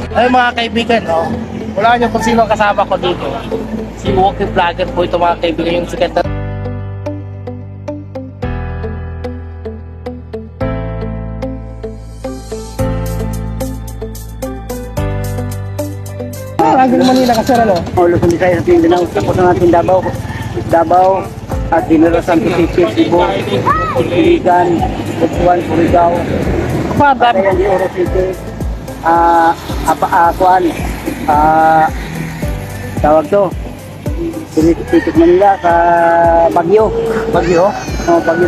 Ay mga kaibigan, no? Wala niyo kung sino ang kasama ko dito. Si walking vlogger po ito mga kaibigan, yung sikat na... Laging Manila kasi ano? Luzon, Visayas, Mindanao, tapos natin Davao, at General Santos City, Cebu, Iligan, Butuan, Surigao, Patayan de Oro City, tawag to, Titik Manila sa Baguio, Baguio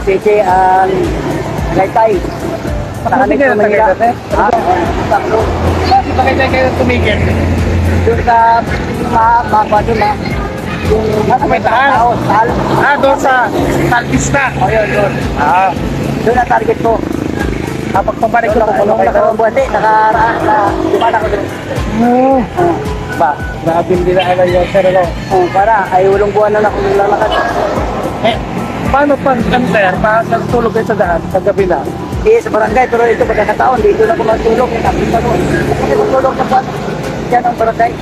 City, Taytay, Tumigil na kayo dati? Bakit ba kayo tumigil? doon sa doon na yung May taal? Doon sa Talpista. O yun, doon. Doon ang target ko. Kapag pabalik ko po, Nung nakaraan buwan, dumana ko doon. Ba, grabe hindi na alam yun, sir, no? Para, ay 8 buwan na ako nilalakad. Paano pag sir, tulog kayo sa daan, sa gabi na? Sa barangay, pero ito pagkakataon, dito na ako magtulog. Kasi magtulog sa buwan. Yan ang barangay.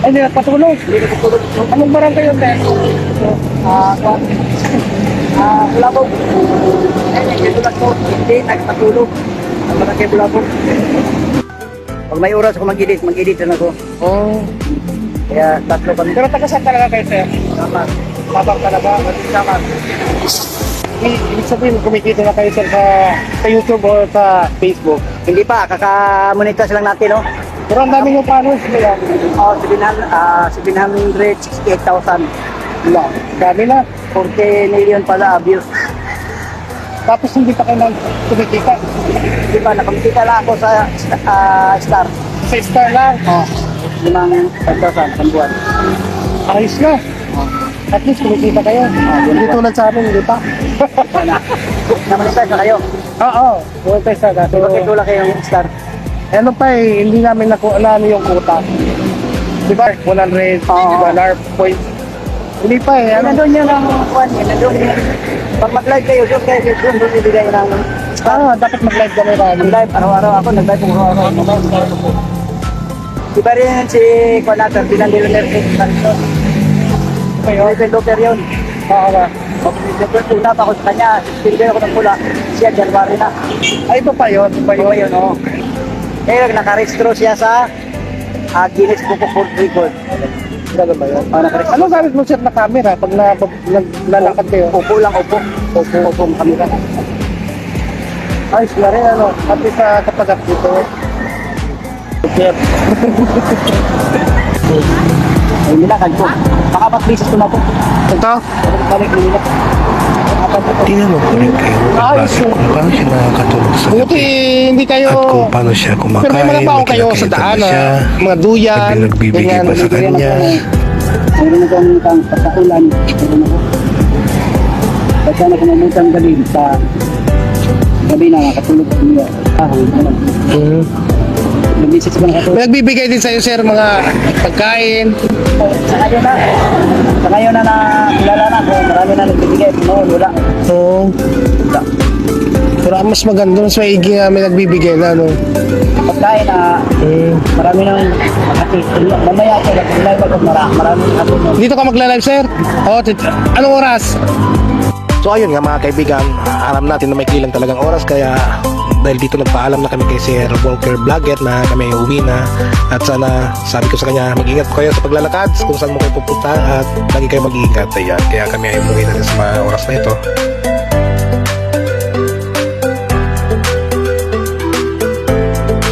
Ay, hindi nagpatulog. Hindi na magtulog. Anong barangay yun, sir? Bulabog. Dito lang ko, hindi nagpatulog. Ang barangay Bulabog. Pag may oras ako mag-edit na ako. Kaya tatlo kami. Pero taga saan talaga kayo, sir? Tama. Tabang talaga, matindama. Ibig sabihin, kumikita na kayo, sir, sa YouTube o sa Facebook. Hindi pa, kaka-monitor lang natin, no? Pero ang dami yung followers nila. 768,000. Wala. Dami na. 40 million pala views. Tapos hindi pa kayo nang kumikita. Di ba, nakamikita lang ako sa Star. Sa Star lang. 5,000 sa buwan. Ayos na. At least kumikita kayo. Hindi tulad sa amin, hindi pa. Namonetize na kayo. Oo. Huwag tayo sa dati. Bakit wala kayong Star? Ano pa hindi namin nakuha yung quota. Di ba? $100 points. Hindi pa Nandun yun ang buwan yun. Nandun yun. Pag mag-live kayo, doon ibigay ng Star. dapat mag-live kami rally. Nag-live, araw-araw ako, nag-live araw-araw. Di ba rin si Conator, pinandilo na rin sa Sarito? May Locker yun. Oo ba? Una pa ako sa kanya, pinigay ako ng pula. Siya, January na. Ay, ito pa yun. Ito pa Ano ba yun. yun, oo. Eh, nakarestro siya sa Guinness Book of World Record. Gano'n ba yun? Nakarestro. Ano gamit mo, sir, na camera pag naglalakad kayo? Upo lang, upo. Upo ang kamera. Ayos na rin, ano? Pati sa kapagat dito. Sir. Ay, nilakad ko. Makapat beses ko na po. Ito? Balik na nila. Tingnan mo po rin kayo kung paano siya nakakatulog sa Buti gabi hindi kayo... at kung paano siya Pero kumakain, may mga tao kayo sa nakikita daan, ba siya, mga duyan, nagbibigay ba sa kanya. Mayroon na kong utang pagkakulan. Mayroon ako. Basta na kumamutang gabi sa gabi na nakatulog sa mga kahoy. Nag-message ko nakatulog. May nagbibigay din sa'yo, sir, mga pagkain. Sa ngayon na kilala na ako, marami na nagbibigay. Noon, wala. Oo. Wala. Pero ang mas maganda, mas maigi nga may nagbibigay na, no? Pagkain na marami nang makatulog. Mamaya ako, nag-live ako, marami nakatulog. Dito ka magla-live, sir? Oo, anong oras? So ayun nga mga kaibigan, alam natin na may kilang talagang oras kaya dahil dito nagpaalam na kami kay Sir Walker Vlogger na kami ay uwi na at sana sabi ko sa kanya mag-ingat po kayo sa paglalakad kung saan mo kayo pupunta at lagi kayo mag-ingat. Ayan, kaya kami ay umuwi na rin sa mga oras na ito